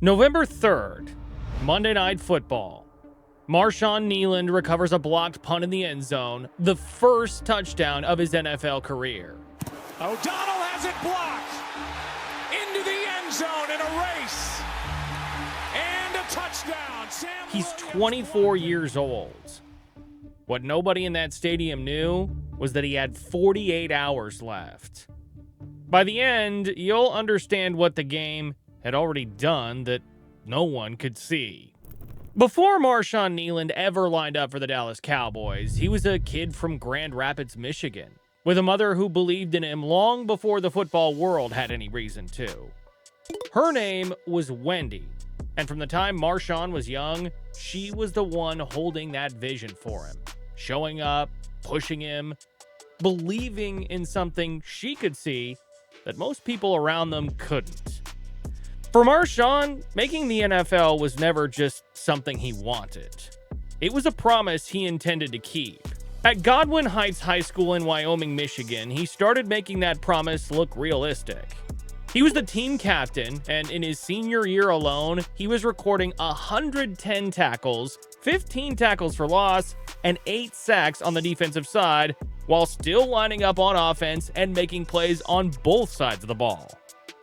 November 3rd, Monday Night Football. Marshawn Kneeland recovers a blocked punt in the end zone, the first touchdown of his NFL career. O'Donnell has it blocked into the end zone in a race and a touchdown. He's 24 years old. What nobody in that stadium knew was that he had 48 hours left. By the end, you'll understand what the game had already done that no one could see. Before Marshawn Kneeland ever lined up for the Dallas Cowboys, he was a kid from Grand Rapids, Michigan, with a mother who believed in him long before the football world had any reason to. Her name was Wendy, and from the time Marshawn was young, she was the one holding that vision for him, showing up, pushing him, believing in something she could see that most people around them couldn't. For Marshawn, making the NFL was never just something he wanted. It was a promise he intended to keep. At Godwin Heights High School in Wyoming, Michigan, he started making that promise look realistic. He was the team captain, and in his senior year alone, he was recording 110 tackles, 15 tackles for loss, and 8 sacks on the defensive side, while still lining up on offense and making plays on both sides of the ball.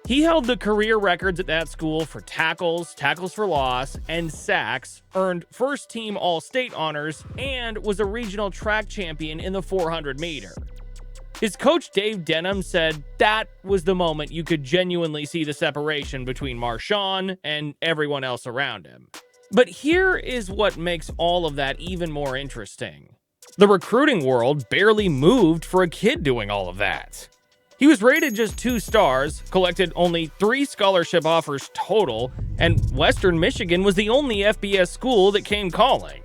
He held the career records at that school for tackles, tackles for loss, and sacks, earned first-team All-State honors, and was a regional track champion in the 400-meter. His coach Dave Denham said that was the moment you could genuinely see the separation between Marshawn and everyone else around him. But here is what makes all of that even more interesting. The recruiting world barely moved for a kid doing all of that. He was rated just 2 stars, collected only 3 scholarship offers total, and Western Michigan was the only FBS school that came calling.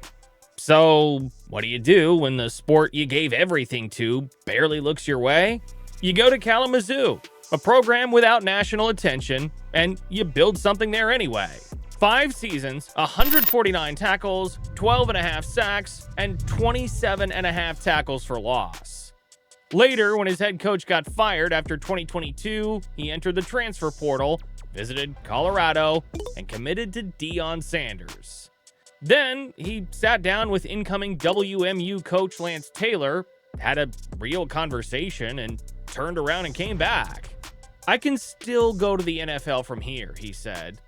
So, what do you do when the sport you gave everything to barely looks your way? You go to Kalamazoo, a program without national attention, and you build something there anyway. 5 seasons, 149 tackles, 12.5 sacks, and 27.5 tackles for loss. Later, when his head coach got fired after 2022, he entered the transfer portal, visited Colorado, and committed to Deion Sanders. Then, he sat down with incoming WMU coach Lance Taylor, had a real conversation, and turned around and came back. "I can still go to the NFL from here," he said.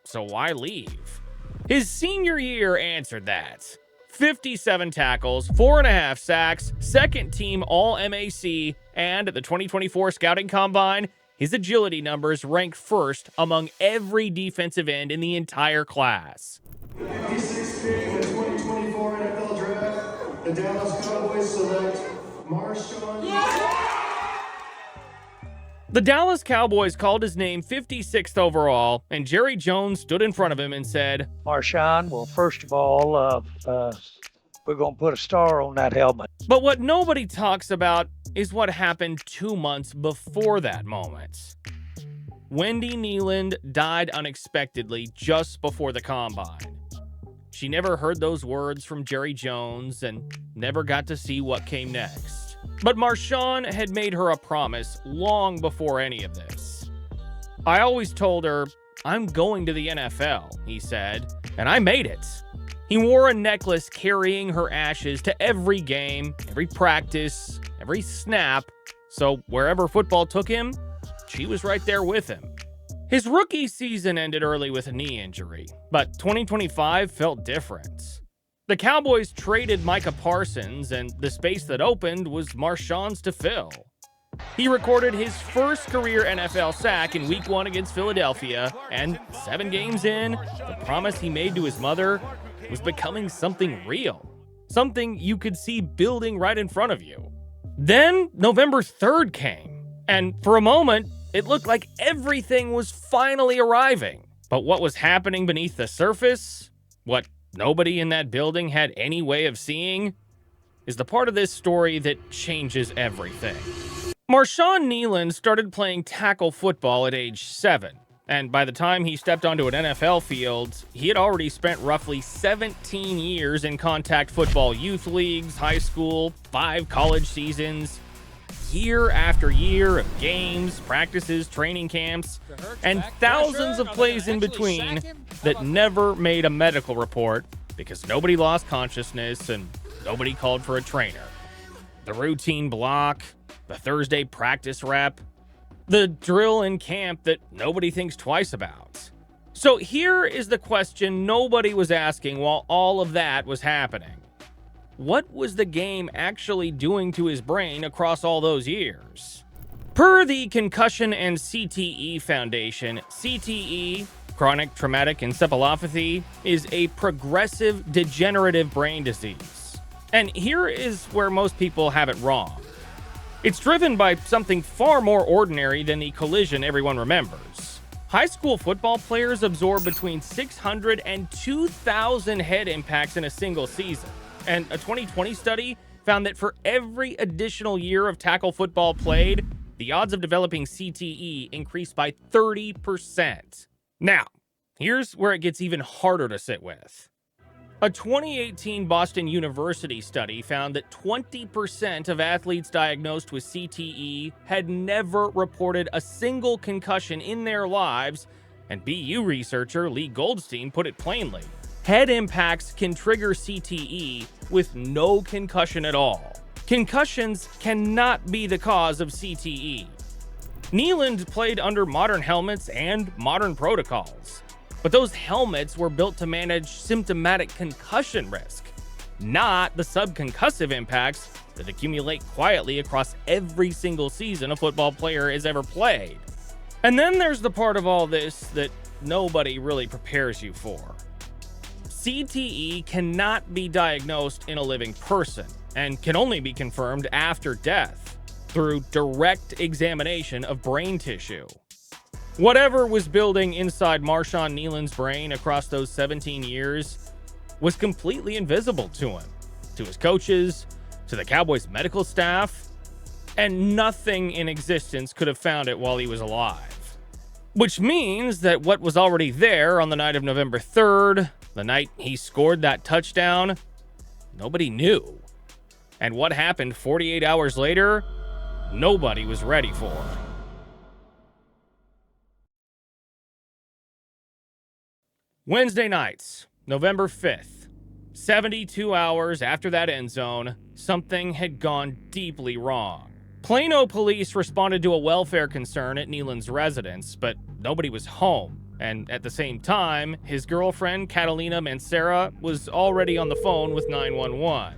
"So why leave?" His senior year answered that. 57 tackles, 4.5 sacks, second team All-MAC, and at the 2024 Scouting Combine, his agility numbers ranked first among every defensive end in the entire class. The 56th pick in the 2024 NFL Draft, the Dallas Cowboys select Marshawn. The Dallas Cowboys called his name 56th overall, and Jerry Jones stood in front of him and said, Marshawn, well, first of all, we're going to put a star on that helmet. But what nobody talks about is what happened 2 months before that moment. Wendy Kneeland died unexpectedly just before the combine. She never heard those words from Jerry Jones and never got to see what came next. But Marshawn had made her a promise long before any of this. "I always told her, I'm going to the NFL," he said, "and I made it." He wore a necklace carrying her ashes to every game, every practice, every snap, so wherever football took him, she was right there with him. His rookie season ended early with a knee injury, but 2025 felt different. The Cowboys traded Micah Parsons, and the space that opened was Marshawn's to fill. He recorded his first career NFL sack in Week 1 against Philadelphia, and 7 games in, the promise he made to his mother was becoming something real, something you could see building right in front of you. Then November 3rd came, and for a moment, it looked like everything was finally arriving. But what was happening beneath the surface, what nobody in that building had any way of seeing, is the part of this story that changes everything. Marshawn Kneeland started playing tackle football at age 7, and by the time he stepped onto an NFL field, he had already spent roughly 17 years in contact football youth leagues, high school, 5 college seasons. year after year of games, practices, training camps, and thousands of plays in between that never made a medical report because nobody lost consciousness and nobody called for a trainer. The routine block, the Thursday practice rep, the drill in camp that nobody thinks twice about. So here is the question nobody was asking while all of that was happening. What was the game actually doing to his brain across all those years? Per the Concussion and CTE Foundation, CTE, chronic traumatic encephalopathy, is a progressive degenerative brain disease. And here is where most people have it wrong. It's driven by something far more ordinary than the collision everyone remembers. High school football players absorb between 600 and 2,000 head impacts in a single season. And a 2020 study found that for every additional year of tackle football played, the odds of developing CTE increased by 30%. Now, here's where it gets even harder to sit with. A 2018 Boston University study found that 20% of athletes diagnosed with CTE had never reported a single concussion in their lives, and BU researcher Lee Goldstein put it plainly. Head impacts can trigger CTE with no concussion at all. Concussions cannot be the cause of CTE. Kneeland played under modern helmets and modern protocols, but those helmets were built to manage symptomatic concussion risk, not the subconcussive impacts that accumulate quietly across every single season a football player has ever played. And then there's the part of all this that nobody really prepares you for. CTE cannot be diagnosed in a living person and can only be confirmed after death through direct examination of brain tissue. Whatever was building inside Marshawn Kneeland's brain across those 17 years was completely invisible to him, to his coaches, to the Cowboys' medical staff, and nothing in existence could have found it while he was alive. Which means that what was already there on the night of November 3rd, the night he scored that touchdown, nobody knew. And what happened 48 hours later, nobody was ready for. Wednesday nights, November 5th, 72 hours after that end zone, something had gone deeply wrong. Plano police responded to a welfare concern at Kneeland's residence, but nobody was home. And at the same time, his girlfriend, Catalina Mancera, was already on the phone with 911.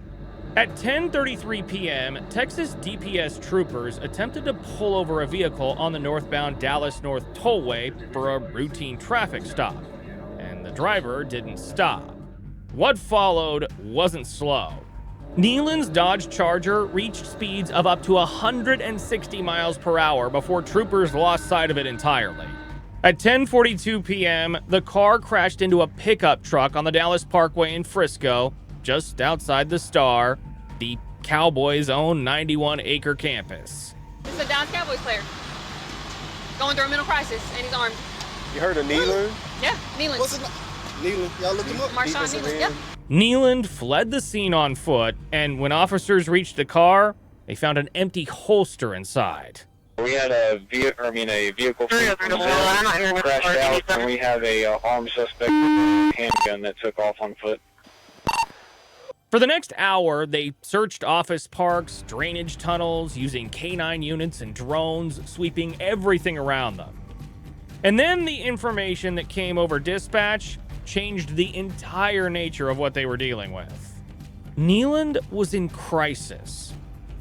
At 10:33 p.m., Texas DPS troopers attempted to pull over a vehicle on the northbound Dallas North Tollway for a routine traffic stop, and the driver didn't stop. What followed wasn't slow. Kneeland's Dodge Charger reached speeds of up to 160 miles per hour before troopers lost sight of it entirely. At 10:42 p.m., the car crashed into a pickup truck on the Dallas Parkway in Frisco, just outside the Star, the Cowboys' own 91-acre campus. This is a Dallas Cowboys player going through a mental crisis, and he's armed. You heard of Kneeland? Yeah, Kneeland. What's his name? Kneeland. Y'all look him up? Marshawn Kneeland, yep. Kneeland fled the scene on foot, and when officers reached the car, they found an empty holster inside. We had a vehicle crashed out, and we have a armed suspect with a handgun that took off on foot. For the next hour, they searched office parks, drainage tunnels, using K9 units and drones, sweeping everything around them. And then the information that came over dispatch changed the entire nature of what they were dealing with. Kneeland was in crisis.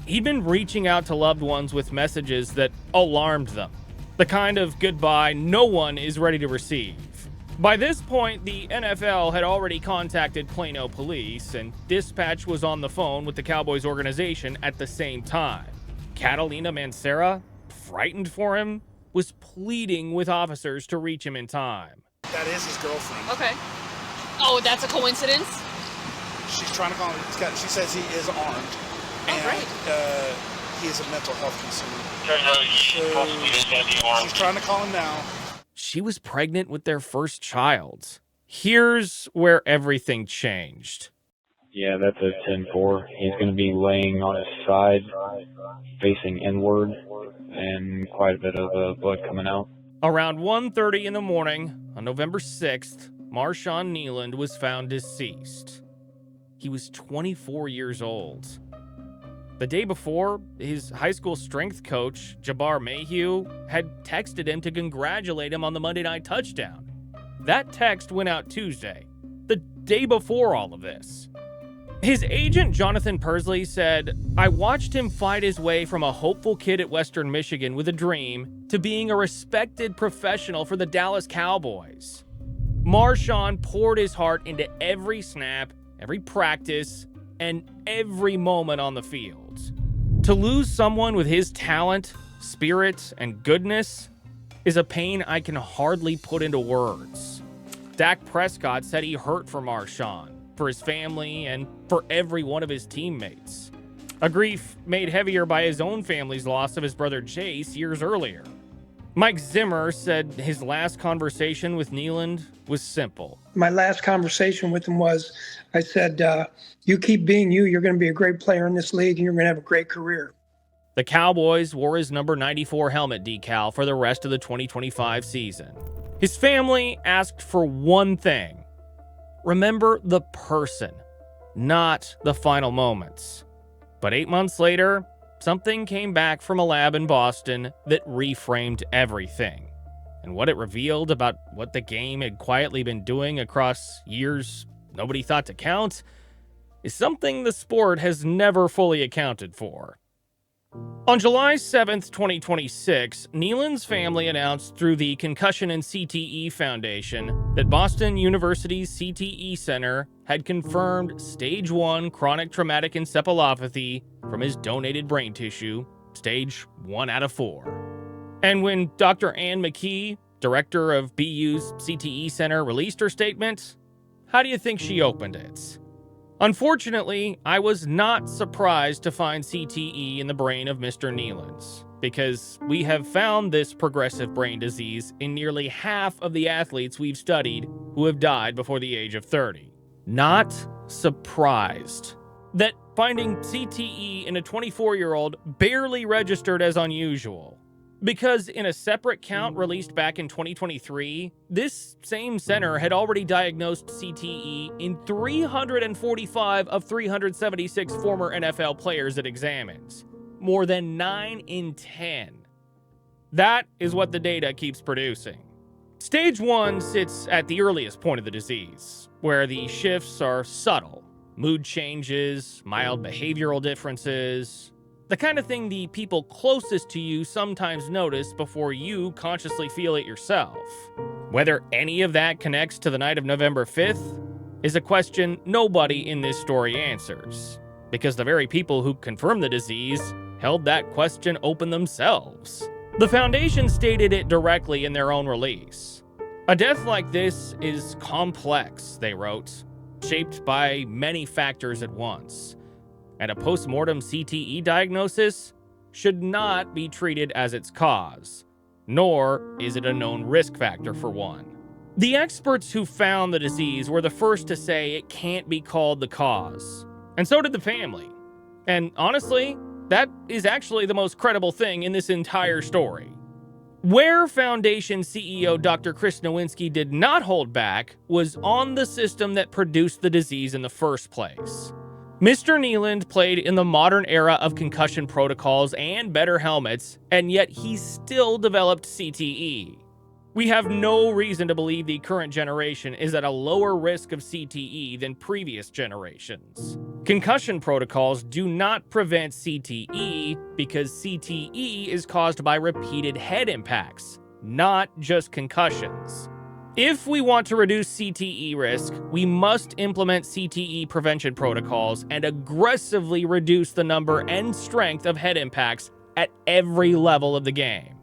He'd been reaching out to loved ones with messages that alarmed them, the kind of goodbye no one is ready to receive. By this point, the NFL had already contacted Plano police, and dispatch was on the phone with the Cowboys organization at the same time. Catalina Mancera, frightened for him, was pleading with officers to reach him in time. That is his girlfriend. Okay. Oh, that's a coincidence? She's trying to call him. She says he is armed. And, great. He is a mental health concern. She's trying to call him now. She was pregnant with their first child. Here's where everything changed. Yeah, that's a 10-4. He's going to be laying on his side, facing inward, and quite a bit of blood coming out. Around 1:30 in the morning on November 6th, Marshawn Kneeland was found deceased. He was 24 years old. The day before, his high school strength coach, Jabbar Mayhew, had texted him to congratulate him on the Monday night touchdown. That text went out Tuesday, the day before all of this. His agent, Jonathan Persley, said, "I watched him fight his way from a hopeful kid at Western Michigan with a dream to being a respected professional for the Dallas Cowboys." Marshawn poured his heart into every snap, every practice, and every moment on the field. To lose someone with his talent, spirit, and goodness is a pain I can hardly put into words. Dak Prescott said he hurt for Marshawn, for his family, and for every one of his teammates. A grief made heavier by his own family's loss of his brother Chase years earlier. Mike Zimmer said his last conversation with Kneeland was simple. My last conversation with him was, I said, you keep being you, you're going to be a great player in this league, and you're going to have a great career. The Cowboys wore his number 94 helmet decal for the rest of the 2025 season. His family asked for one thing: remember the person, not the final moments. But 8 months later, something came back from a lab in Boston that reframed everything. And what it revealed about what the game had quietly been doing across years nobody thought to count is something the sport has never fully accounted for. On July 7th, 2026, Kneeland's family announced through the Concussion and CTE Foundation that Boston University's CTE Center had confirmed stage 1 chronic traumatic encephalopathy from his donated brain tissue, stage 1 out of 4. And when Dr. Ann McKee, director of BU's CTE Center, released her statement, how do you think she opened it? Unfortunately, I was not surprised to find CTE in the brain of Mr. Kneeland's, because we have found this progressive brain disease in nearly half of the athletes we've studied who have died before the age of 30. Not surprised that finding CTE in a 24-year-old barely registered as unusual, because in a separate count released back in 2023, this same center had already diagnosed CTE in 345 of 376 former NFL players it examines. More than 9 in 10. That is what the data keeps producing. Stage 1 sits at the earliest point of the disease, where the shifts are subtle. Mood changes, mild behavioral differences, the kind of thing the people closest to you sometimes notice before you consciously feel it yourself. Whether any of that connects to the night of November 5th is a question nobody in this story answers, because the very people who confirmed the disease held that question open themselves. The foundation stated it directly in their own release. A death like this is complex, they wrote, shaped by many factors at once. And a post-mortem CTE diagnosis should not be treated as its cause, nor is it a known risk factor for one. The experts who found the disease were the first to say it can't be called the cause, and so did the family. And honestly, that is actually the most credible thing in this entire story. Where Foundation CEO Dr. Chris Nowinski did not hold back was on the system that produced the disease in the first place. Mr. Kneeland played in the modern era of concussion protocols and better helmets, and yet he still developed CTE. We have no reason to believe the current generation is at a lower risk of CTE than previous generations. Concussion protocols do not prevent CTE because CTE is caused by repeated head impacts, not just concussions. If we want to reduce CTE risk, we must implement CTE prevention protocols and aggressively reduce the number and strength of head impacts at every level of the game.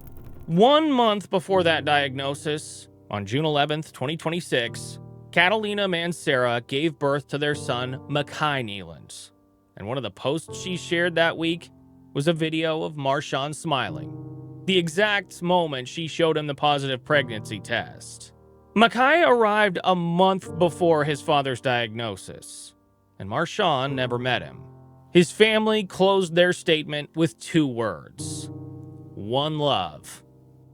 1 month before that diagnosis, on June 11th, 2026, Catalina Mancera gave birth to their son, Makai Kneeland. And one of the posts she shared that week was a video of Marshawn smiling, the exact moment she showed him the positive pregnancy test. Makai arrived a month before his father's diagnosis. and Marshawn never met him. His family closed their statement with 2 words: one love.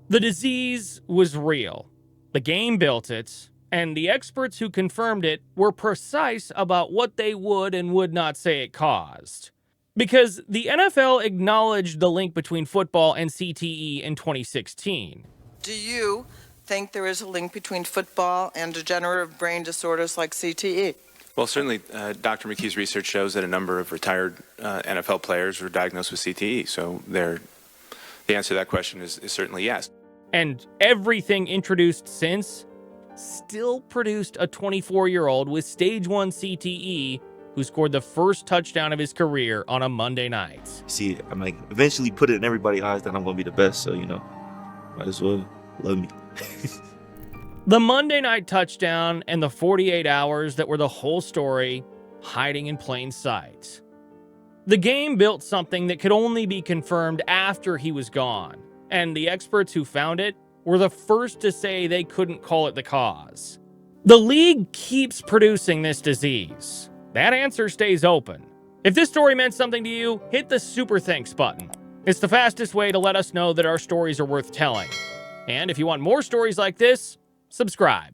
The disease was real. The game built it, and the experts who confirmed it were precise about what they would and would not say it caused. Because the NFL acknowledged the link between football and CTE in 2016. Do you think there is a link between football and degenerative brain disorders like CTE? Well, certainly, Dr. McKee's research shows that a number of retired NFL players were diagnosed with CTE. So the answer to that question is certainly yes. And everything introduced since still produced a 24-year-old with stage 1 CTE who scored the first touchdown of his career on a Monday night. See, I'm like, eventually put it in everybody's eyes that I'm going to be the best, so, might as well love me. The Monday night touchdown and the 48 hours that were the whole story hiding in plain sight. The game built something that could only be confirmed after he was gone, and the experts who found it were the first to say they couldn't call it the cause. The league keeps producing this disease. That answer stays open. If this story meant something to you, hit the super thanks button. It's the fastest way to let us know that our stories are worth telling. And if you want more stories like this, subscribe.